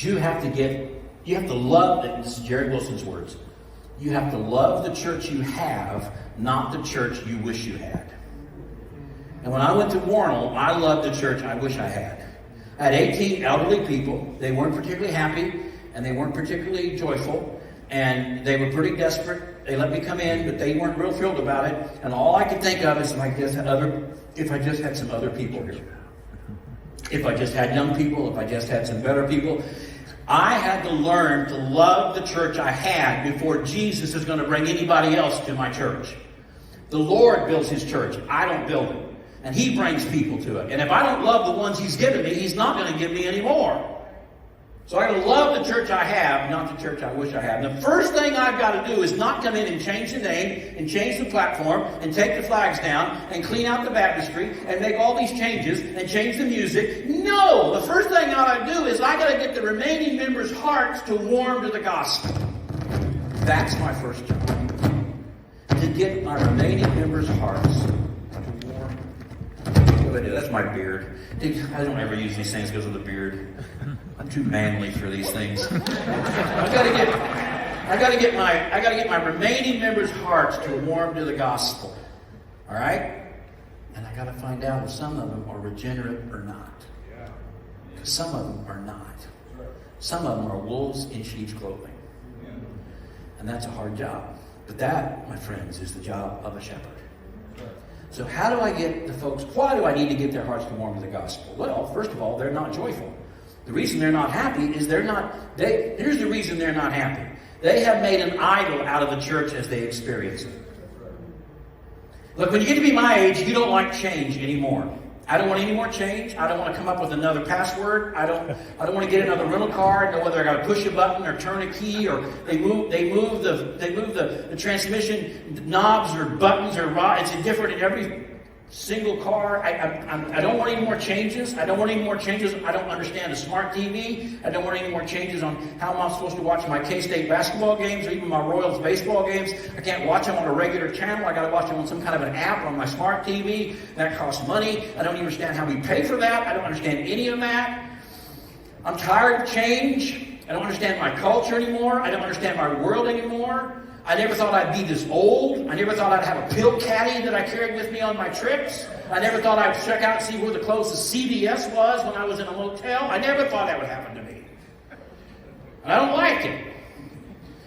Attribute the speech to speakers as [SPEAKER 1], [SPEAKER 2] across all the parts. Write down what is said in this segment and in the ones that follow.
[SPEAKER 1] is you have to love, this is Jared Wilson's words, you have to love the church you have, not the church you wish you had. And when I went to Warnell, I loved the church I wish I had. I had 18 elderly people. They weren't particularly happy, and they weren't particularly joyful, and they were pretty desperate. They let me come in, but they weren't real thrilled about it. And all I could think of is if I just had some other people here. If I just had young people, if I just had some better people. I had to learn to love the church I had before Jesus is going to bring anybody else to my church. The Lord builds His church. I don't build it. And He brings people to it. And if I don't love the ones He's given me, He's not going to give me any more. So I got to love the church I have, not the church I wish I had. And the first thing I've got to do is not come in and change the name, and change the platform, and take the flags down, and clean out the baptistry, and make all these changes, and change the music. No! The first thing I got to do is I got to get the remaining members' hearts to warm to the gospel. That's my first job. To get my remaining members' hearts to warm. That's my beard. I don't ever use these things because of the beard. I'm too manly for these things. I gotta get my remaining members' hearts to warm to the gospel. All right? And I gotta find out if some of them are regenerate or not. Because some of them are not. Some of them are wolves in sheep's clothing. And that's a hard job. But that, my friends, is the job of a shepherd. So how do I get the folks, why do I need to get their hearts to warm to the gospel? Well, first of all, they're not joyful. The reason they're not happy is here's the reason they're not happy. They have made an idol out of the church as they experience it. Look, when you get to be my age, you don't like change anymore. I don't want any more change. I don't want to come up with another password. I don't want to get another rental car and know whether I got to push a button or turn a key, or they move the transmission knobs or buttons or it's different in every single car. I don't want any more changes. I don't want any more changes. I don't understand a smart TV. I don't want any more changes on how am I supposed to watch my K-State basketball games or even my Royals baseball games. I can't watch them on a regular channel. I got to watch them on some kind of an app on my smart TV. That costs money. I don't understand how we pay for that. I don't understand any of that. I'm tired of change. I don't understand my culture anymore. I don't understand my world anymore. I never thought I'd be this old. I never thought I'd have a pill caddy that I carried with me on my trips. I never thought I'd check out and see where the closest CVS was when I was in a motel. I never thought that would happen to me. And I don't like it.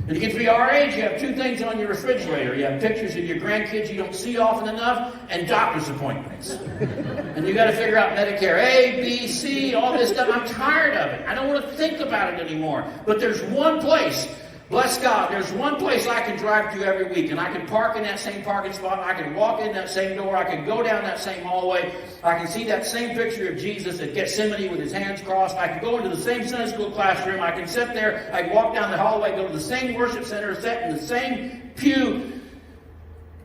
[SPEAKER 1] When you get to be our age, you have two things on your refrigerator. You have pictures of your grandkids you don't see often enough, and doctor's appointments. And you got to figure out Medicare A, B, C, all this stuff. I'm tired of it. I don't want to think about it anymore. But there's one place. Bless God, there's one place I can drive to every week, and I can park in that same parking spot, I can walk in that same door, I can go down that same hallway, I can see that same picture of Jesus at Gethsemane with his hands crossed, I can go into the same Sunday school classroom, I can sit there, I can walk down the hallway, go to the same worship center, sit in the same pew,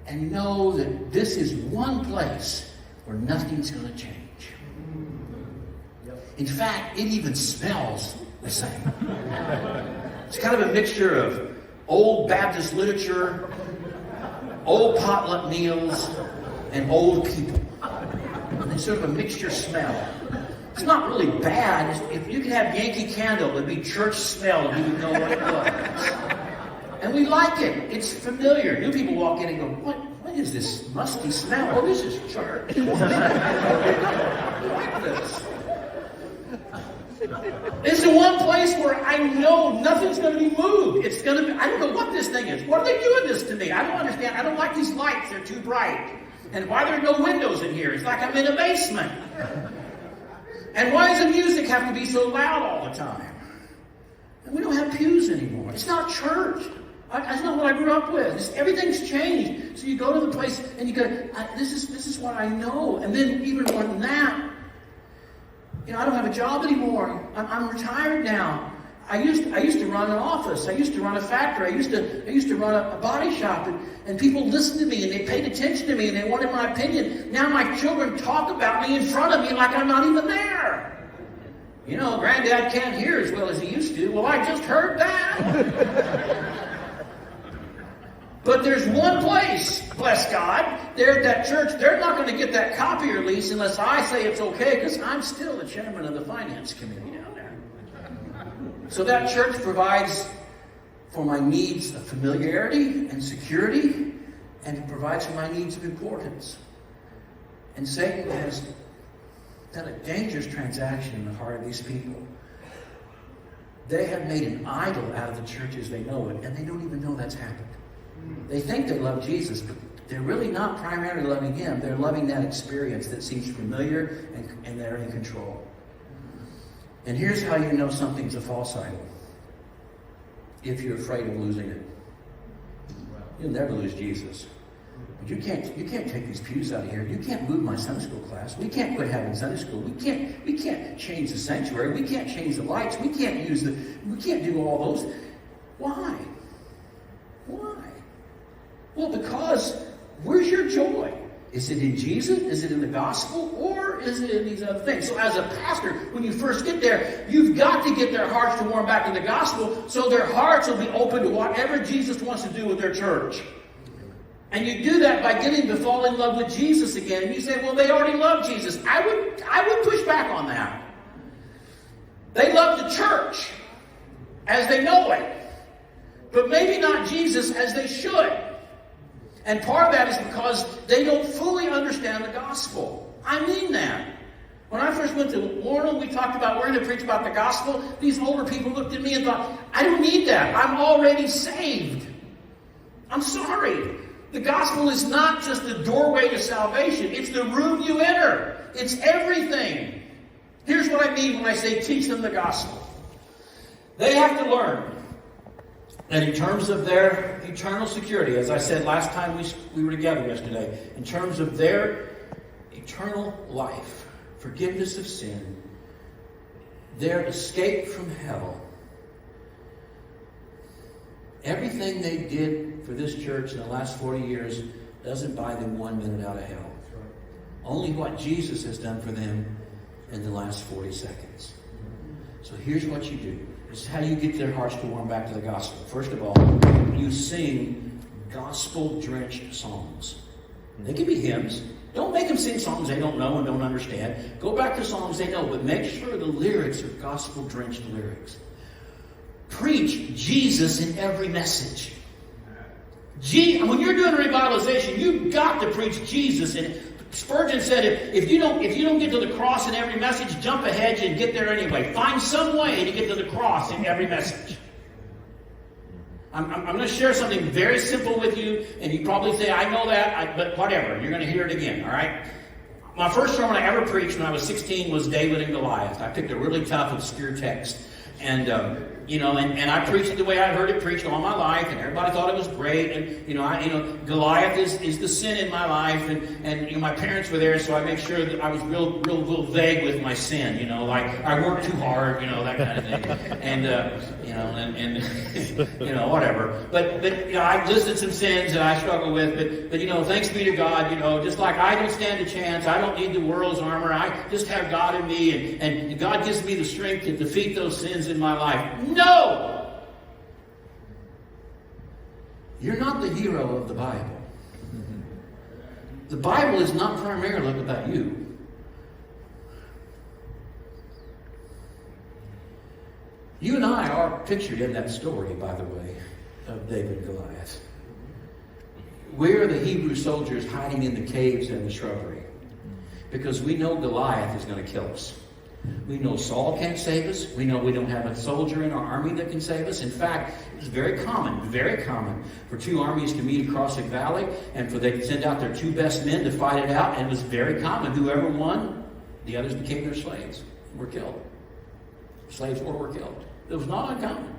[SPEAKER 1] and know that this is one place where nothing's going to change. In fact, it even smells the same. It's kind of a mixture of old Baptist literature, old potluck meals, and old people. And it's sort of a mixture smell. It's not really bad. If you could have Yankee Candle, it would be church smell, and you would know what it was. And we like it. It's familiar. New people walk in and go, what is this musty smell? Oh, this is church. We like this. It's the one place where I know nothing's going to be moved. It's going to be, I don't know what this thing is. What are they doing this to me? I don't understand. I don't like these lights. They're too bright. And why there are no windows in here? It's like I'm in a basement. And why does the music have to be so loud all the time? And we don't have pews anymore. It's not church. That's not what I grew up with. Everything's changed. So you go to the place and you go, this is what I know. And then even more than that, I don't have a job anymore. I'm retired now. I used to run an office. I used to run a factory. I used to run a body shop, and people listened to me and they paid attention to me and they wanted my opinion. Now my children talk about me in front of me like I'm not even there. Granddad can't hear as well as he used to. Well, I just heard that. But there's one place, bless God, there at that church, they're not going to get that copier lease unless I say it's okay, because I'm still the chairman of the finance committee down there. So that church provides for my needs of familiarity and security, and it provides for my needs of importance. And Satan has done a dangerous transaction in the heart of these people. They have made an idol out of the church as they know it, and they don't even know that's happened. They think they love Jesus, but they're really not primarily loving him. They're loving that experience that seems familiar and they're in control. And here's how you know something's a false idol. If you're afraid of losing it. You'll never lose Jesus. But you can't take these pews out of here. You can't move my Sunday school class. We can't quit having Sunday school. We can't change the sanctuary. We can't change the lights. We can't do all those. Why? Well, because where's your joy? Is it in Jesus? Is it in the gospel? Or is it in these other things? So as a pastor, when you first get there, you've got to get their hearts to warm back to the gospel so their hearts will be open to whatever Jesus wants to do with their church. And you do that by getting to fall in love with Jesus again. And you say, well, they already love Jesus. I would push back on that. They love the church as they know it. But maybe not Jesus as they should. And part of that is because they don't fully understand the gospel. I mean that. When I first went to Warren, we talked about, we're going to preach about the gospel. These older people looked at me and thought, I don't need that. I'm already saved. I'm sorry. The gospel is not just the doorway to salvation. It's the room you enter. It's everything. Here's what I mean when I say teach them the gospel. They have to learn that in terms of their eternal security, as I said last time we were together yesterday, in terms of their eternal life, forgiveness of sin, their escape from hell, everything they did for this church in the last 40 years doesn't buy them 1 minute out of hell. Only what Jesus has done for them in the last 40 seconds. So here's what you do. This is how you get their hearts to warm back to the gospel. First of all, you sing gospel-drenched songs. They can be hymns. Don't make them sing songs they don't know and don't understand. Go back to songs they know, but make sure the lyrics are gospel-drenched lyrics. Preach Jesus in every message. When you're doing a revitalization, you've got to preach Jesus in it. Spurgeon said, if you don't get to the cross in every message, jump a hedge and get there anyway. Find some way to get to the cross in every message. I'm going to share something very simple with you, and you probably say, I know that, but whatever. You're going to hear it again, all right? My first sermon I ever preached when I was 16 was David and Goliath. I picked a really tough, obscure text. And I preached it the way I heard it preached all my life, and everybody thought it was great. And Goliath is the sin in my life, and my parents were there, so I made sure that I was real vague with my sin. Like I worked too hard, that kind of thing, and whatever. But I've listed some sins that I struggle with. But thanks be to God. Just like I don't stand a chance, I don't need the world's armor. I just have God in me, and God gives me the strength to defeat those sins in my life. No! You're not the hero of the Bible. The Bible is not primarily about you. You and I are pictured in that story, by the way, of David and Goliath. We're the Hebrew soldiers hiding in the caves and the shrubbery because we know Goliath is going to kill us. We know Saul can't save us. We know we don't have a soldier in our army that can save us. In fact, it's very common for two armies to meet across a valley and for they to send out their two best men to fight it out. And it was very common. Whoever won, the others became their slaves and were killed. Slaves were killed. It was not uncommon.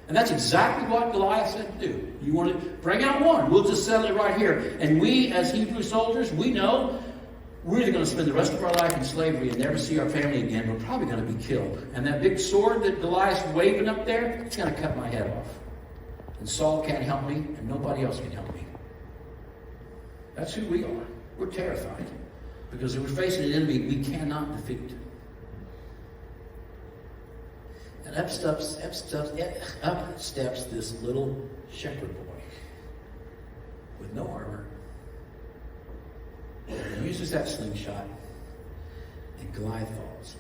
[SPEAKER 1] And that's exactly what Goliath said to do. You want to bring out one. We'll just settle it right here. And we, as Hebrew soldiers, we know we're either going to spend the rest of our life in slavery and never see our family again. We're probably going to be killed. And that big sword that Goliath's waving up there, it's going to cut my head off. And Saul can't help me, and nobody else can help me. That's who we are. We're terrified. Because if we're facing an enemy we cannot defeat. And up steps this little shepherd boy with no armor. And he uses that slingshot, and Goliath falls.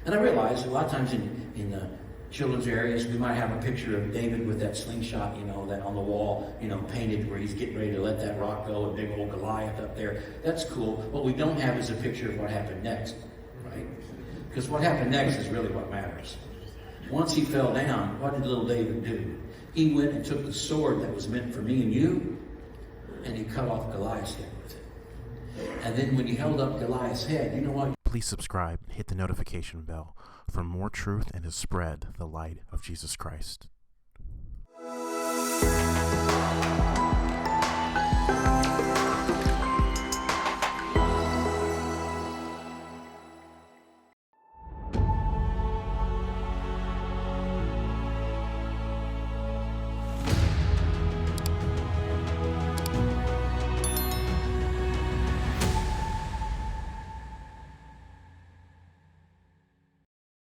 [SPEAKER 1] And I realize a lot of times in children's areas, we might have a picture of David with that slingshot, that on the wall, painted where he's getting ready to let that rock go, and big old Goliath up there. That's cool. What we don't have is a picture of what happened next, right? Because what happened next is really what matters. Once he fell down, what did little David do? He went and took the sword that was meant for me and you, and he cut off Goliath's head with it. And then when he held up Goliath's head, you know what?
[SPEAKER 2] Please subscribe and hit the notification bell for more truth and to spread the light of Jesus Christ.